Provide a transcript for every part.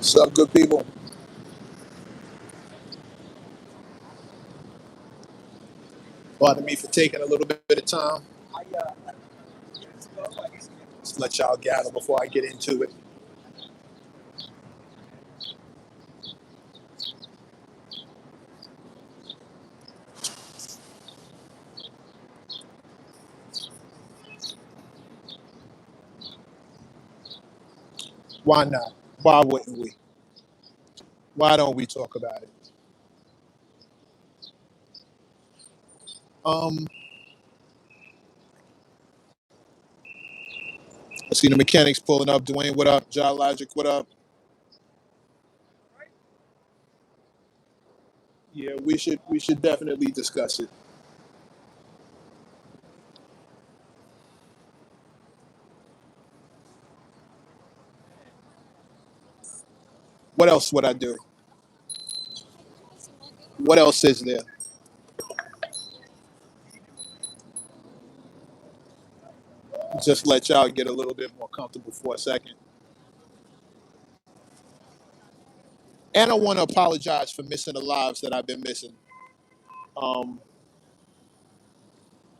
What's up, good people? Pardon me for taking a little bit of time. Just let y'all gather before I get into it. Why not? Why wouldn't we? Why don't we talk about it? Um, I see the mechanics pulling up. Dwayne, what up? John Logic, what up? Yeah, we should definitely discuss it. What else would I do? What else is there? Just let y'all get a little bit more comfortable for a second. And I want to apologize for missing the lives that I've been missing. Um,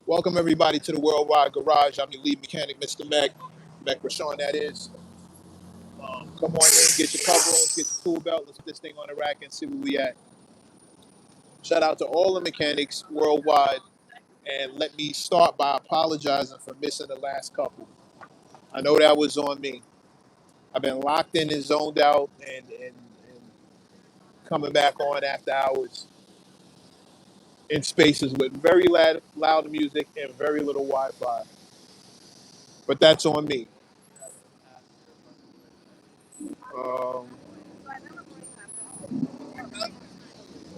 Welcome everybody to the Worldwide Garage. I'm your lead mechanic, Mr. Mac Rashawn, that is. Come on in, get your cover on, get your tool belt. Let's put this thing on the rack and see where we at. Shout out to all the mechanics worldwide. And let me start by apologizing for missing the last couple. I know that was on me. I've been locked in and zoned out and coming back on after hours in spaces with very loud music and very little Wi-Fi. But that's on me. Um,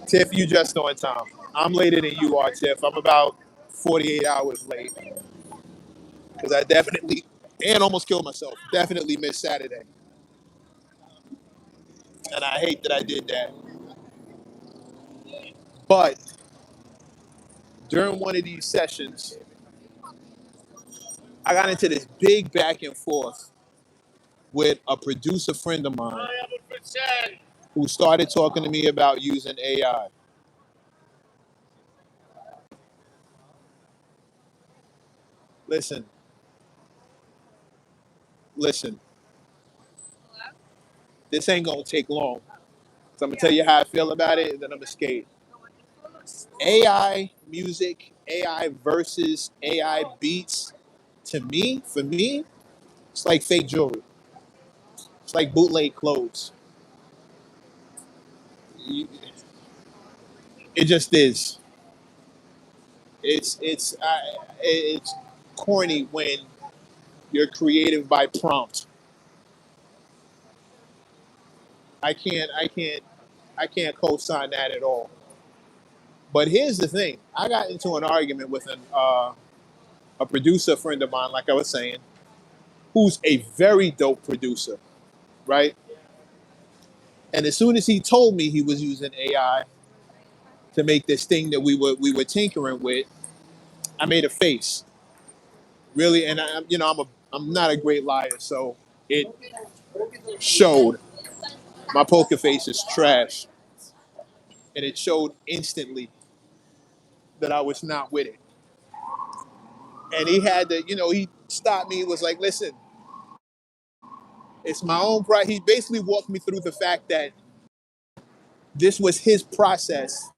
Tiff, you just on time. I'm later than you are, Tiff. I'm about 48 hours late because I definitely and almost killed myself. Definitely missed Saturday, and I hate that I did that. But during one of these sessions, I got into this big back and forth with a producer friend of mine who started talking to me about using AI. Listen, listen, this ain't gonna take long. So I'm gonna tell you how I feel about it, and then I'm gonna skate. AI music, AI versus AI beats, to me, for me, it's like fake jewelry. It's like bootleg clothes. It just is. It's corny when you're creative by prompt. I can't co-sign that at all. But here's the thing: I got into an argument with a producer friend of mine, like I was saying, who's a very dope producer, right? And as soon as he told me he was using AI to make this thing that we were tinkering with, I made a face, really. And I'm not a great liar, so it showed. My poker face is trash, and it showed instantly that I was not with it. And he had to, he stopped me. Was like, listen, it's my own pride. He basically walked me through the fact that this was his process,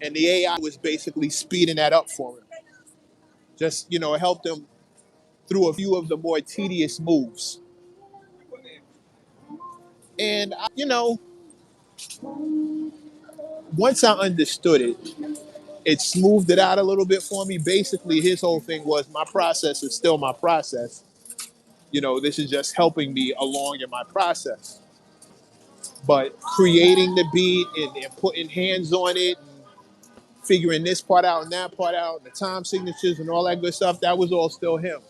and the AI was basically speeding that up for him. Just it helped him through a few of the more tedious moves. And once I understood it, it smoothed it out a little bit for me. Basically, his whole thing was my process is still my process. This is just helping me along in my process. But creating the beat and putting hands on it, and figuring this part out and that part out, and the time signatures and all that good stuff, that was all still him.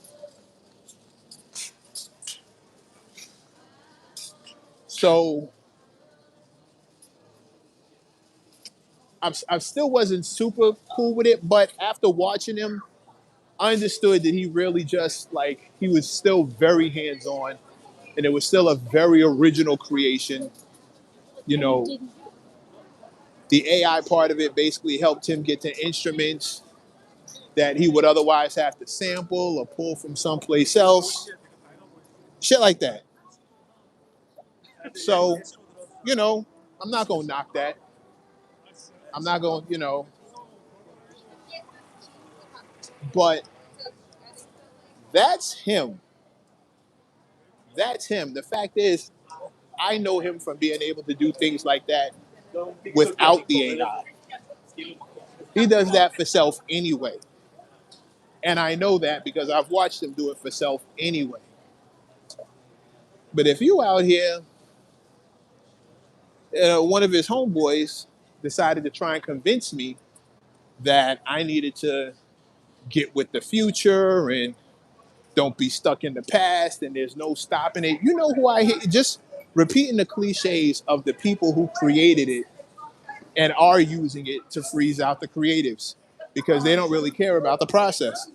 So I still wasn't super cool with it, but after watching him, I understood that he really just like he was still very hands on. and it was still a very original creation. You know, the AI part of it basically helped him get to instruments that he would otherwise have to sample or pull from someplace else. Shit like that. So, you know, I'm not gonna knock that. I'm not gonna, but that's him. That's him. The fact is, I know him from being able to do things like that without the AI. He does that for self anyway. And I know that because I've watched him do it for self anyway. But if you out here, one of his homeboys decided to try and convince me that I needed to get with the future and don't be stuck in the past and there's no stopping it. You know who I hate? Just repeating the cliches of the people who created it and are using it to freeze out the creatives because they don't really care about the process.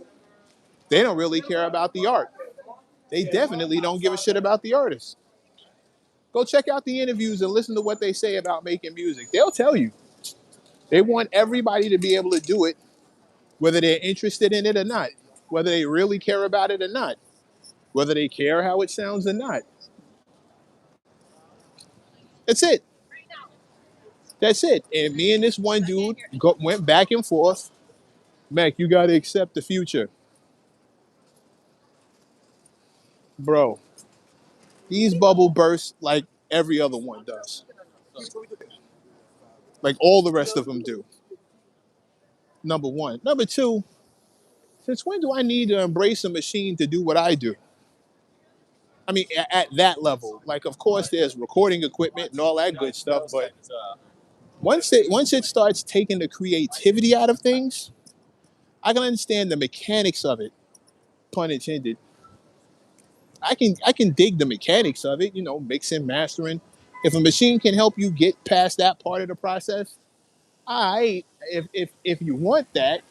They don't really care about the art. They definitely don't give a shit about the artist. Go check out the interviews and listen to what they say about making music. They'll tell you. They want everybody to be able to do it, whether they're interested in it or not, whether they really care about it or not, whether they care how it sounds or not. That's it. That's it. And me and this one dude went back and forth. Mac, you got to accept the future. Bro, these bubble bursts like every other one does. Like all the rest of them do. Number one. Number two, since when do I need to embrace a machine to do what I do? I mean, at that level, like of course there's recording equipment and all that good stuff, but once it starts taking the creativity out of things, I can understand the mechanics of it. Pun intended. I can dig the mechanics of it, mixing, mastering. If a machine can help you get past that part of the process, I if you want that,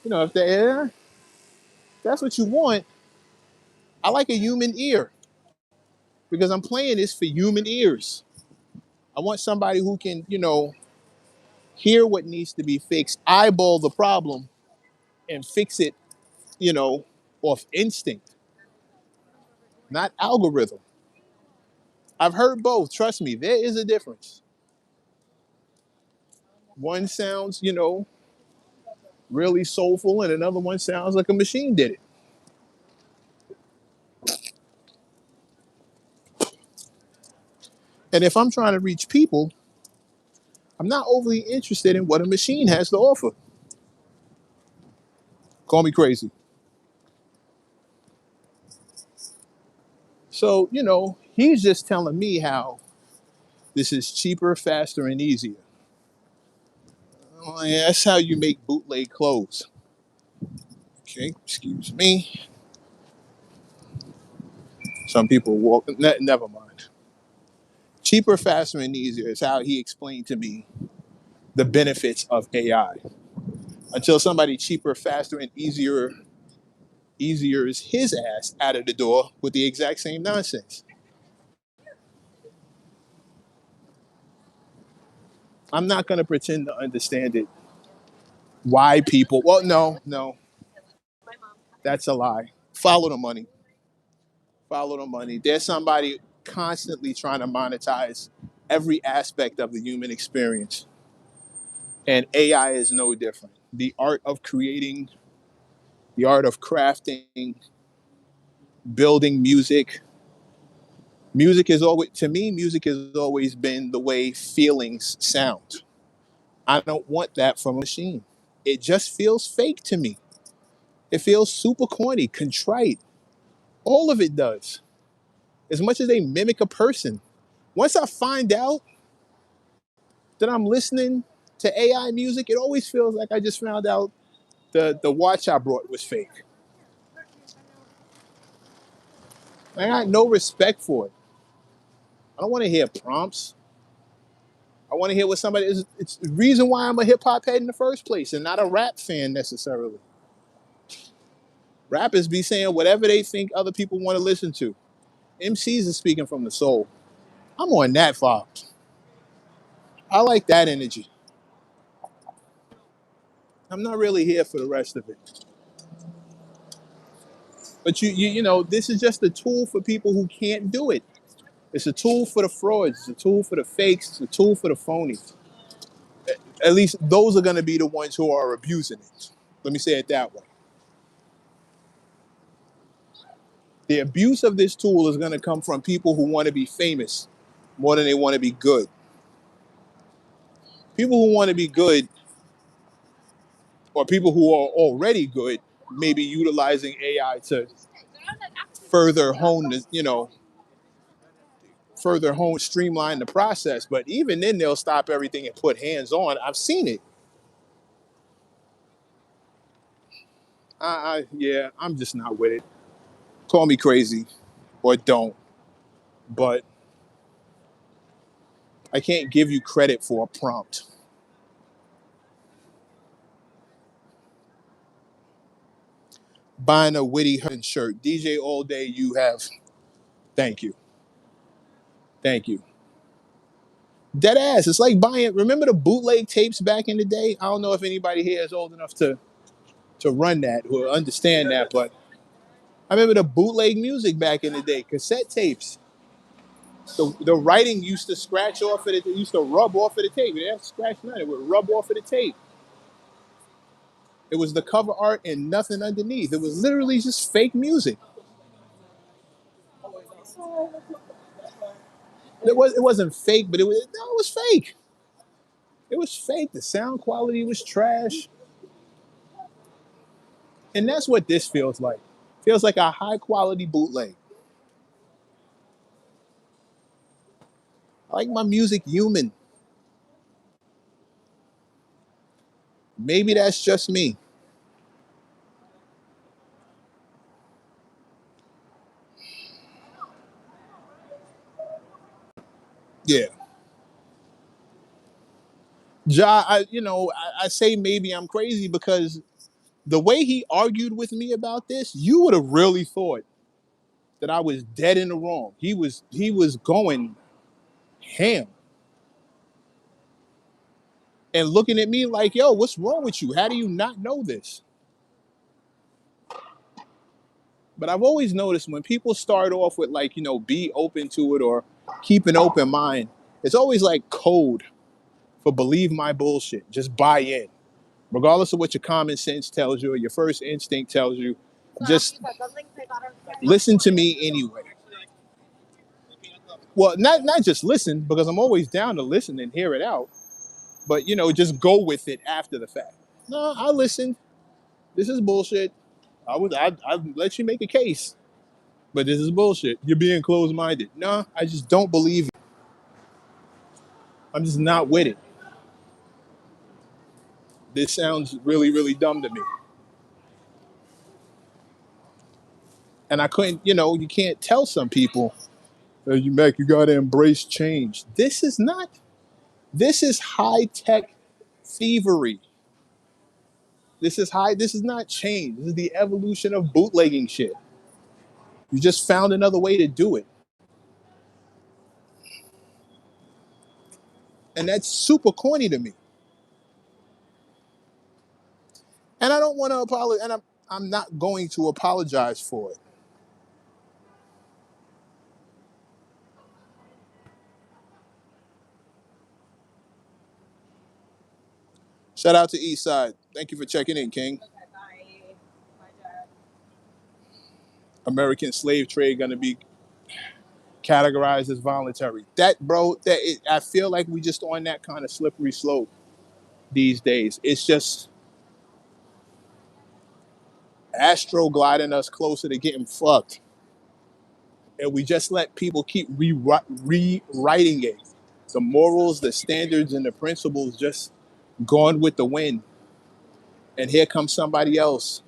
if that's what you want, I like a human ear because I'm playing this for human ears. I want somebody who can, hear what needs to be fixed, eyeball the problem, and fix it, you know, off instinct, not algorithm. I've heard both. Trust me, there is a difference. One sounds, really soulful, and another one sounds like a machine did it. And if I'm trying to reach people, I'm not overly interested in what a machine has to offer. Call me crazy. So, he's just telling me how this is cheaper, faster, and easier. Oh, yeah, that's how you make bootleg clothes. Okay, excuse me. Some people walk. Never mind. Cheaper, faster, and easier is how he explained to me the benefits of AI. Until somebody cheaper, faster, and easier is his ass out of the door with the exact same nonsense. I'm not going to pretend to understand it. Why people? Well, no, no, that's a lie. Follow the money. Follow the money. There's somebody constantly trying to monetize every aspect of the human experience. And AI is no different. The art of creating, the art of crafting, building music. Music is always, to me, music has always been the way feelings sound. I don't want that from a machine. It just feels fake to me. It feels super corny, contrite. All of it does. As much as they mimic a person. Once I find out that I'm listening to AI music, it always feels like I just found out the watch I brought was fake. I got no respect for it. I don't want to hear prompts. I want to hear what somebody is. It's the reason why I'm a hip hop head in the first place and not a rap fan necessarily. Rappers be saying whatever they think other people want to listen to. MCs is speaking from the soul. I'm on that vibe. I like that energy. I'm not really here for the rest of it. But this is just a tool for people who can't do it. It's a tool for the frauds. It's a tool for the fakes. It's a tool for the phonies. At least those are going to be the ones who are abusing it. Let me say it that way. The abuse of this tool is going to come from people who want to be famous more than they want to be good. People who want to be good, or people who are already good, may be utilizing AI to further hone the, streamline the process. But even then, they'll stop everything and put hands on. I've seen it. Yeah, I'm just not with it. Call me crazy or don't, but I can't give you credit for a prompt. Buying a Witty Hutton shirt, DJ all day. You have. Thank you, thank you. Dead ass. It's like buying. Remember the bootleg tapes back in the day? I don't know if anybody here is old enough to run that or understand that, but I remember the bootleg music back in the day, cassette tapes. The writing used to scratch off of it. It used to rub off of the tape. It didn't have to scratch nothing. It would rub off of the tape. It was the cover art and nothing underneath. It was literally just fake music. It wasn't fake, but it was fake. It was fake. The sound quality was trash. And that's what this feels like. Feels like a high quality bootleg. I like my music human. Maybe that's just me. Yeah. Ja, I say maybe I'm crazy because the way he argued with me about this, you would have really thought that I was dead in the wrong. He was going ham and looking at me like, yo, what's wrong with you? How do you not know this? But I've always noticed when people start off with like, be open to it or keep an open mind, it's always like code for believe my bullshit. Just buy in. Regardless of what your common sense tells you or your first instinct tells you, just listen to me anyway. Well, not just listen, because I'm always down to listen and hear it out, but just go with it after the fact. No, I listened. This is bullshit. I'd let you make a case, but this is bullshit. You're being closed minded. No, I just don't believe it. I'm just not with it. This sounds really, really dumb to me. And I couldn't, you can't tell some people, you Mac, you gotta embrace change. This is high tech thievery. This is not change. This is the evolution of bootlegging shit. You just found another way to do it. And that's super corny to me. And I don't want to apologize, and I'm not going to apologize for it. Shout out to Eastside. Thank you for checking in, King. American slave trade gonna be categorized as voluntary. That bro, I feel like we just on that kind of slippery slope these days. It's just astro gliding us closer to getting fucked, and we just let people keep rewriting it. The morals, the standards, and the principles just gone with the wind. And here comes somebody else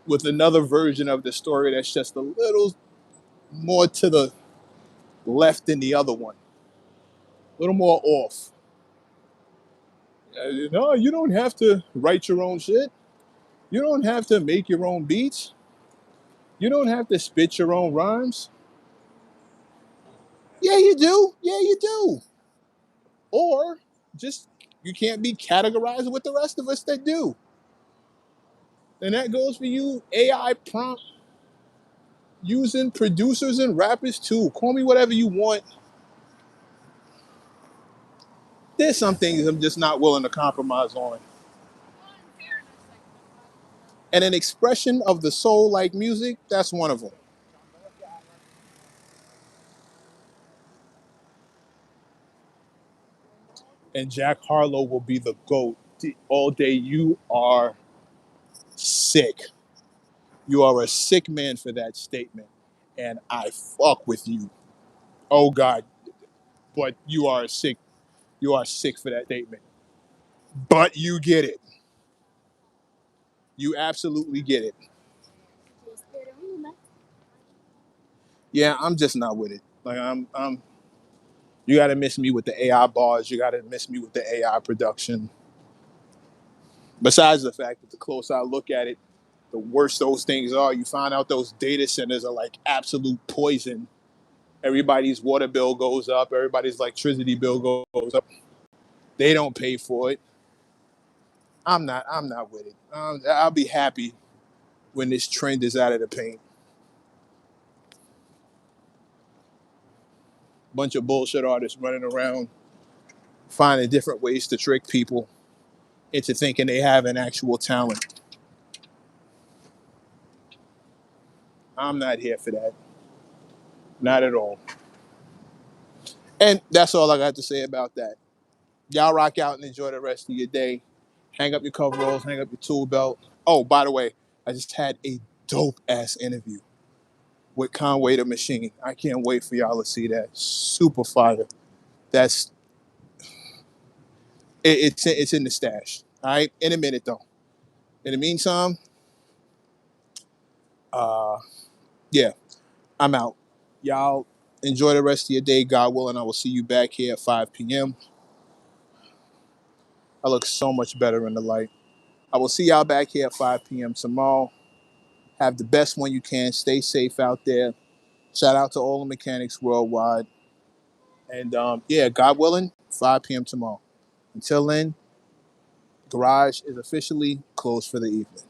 with another version of the story that's just a little more to the left than the other one, a little more off. No, you don't have to write your own shit. You don't have to make your own beats. You don't have to spit your own rhymes. Yeah, you do. Yeah, you do. Or just you can't be categorized with the rest of us that do. And that goes for you, AI prompt using producers and rappers too. Call me whatever you want. There's some things I'm just not willing to compromise on. And an expression of the soul like music, that's one of them. And Jack Harlow will be the GOAT all day. You are sick. You are a sick man for that statement. And I fuck with you. Oh God. But you are sick for that statement. But you get it. You absolutely get it. Yeah, I'm just not with it. Like I'm you gotta miss me with the AI bars, you gotta miss me with the AI production. Besides the fact that the closer I look at it, the worse those things are. You find out those data centers are like absolute poison. Everybody's water bill goes up, everybody's electricity bill goes up. They don't pay for it. I'm not with it. I'll be happy when this trend is out of the paint. Bunch of bullshit artists running around finding different ways to trick people into thinking they have an actual talent. I'm not here for that. Not at all. And that's all I got to say about that. Y'all rock out and enjoy the rest of your day. Hang up your coveralls, hang up your tool belt. Oh, by the way, I just had a dope ass interview with Conway the Machine. I can't wait for y'all to see that. Super fire. That's it's in the stash. All right, in a minute though. In the meantime, uh, yeah, I'm out. Y'all enjoy the rest of your day. God willing, I will see you back here at 5 p.m. I look so much better in the light. I will see y'all back here at 5 p.m. tomorrow. Have the best one you can. Stay safe out there. Shout out to all the mechanics worldwide. And yeah, God willing, 5 p.m. tomorrow. Until then, garage is officially closed for the evening.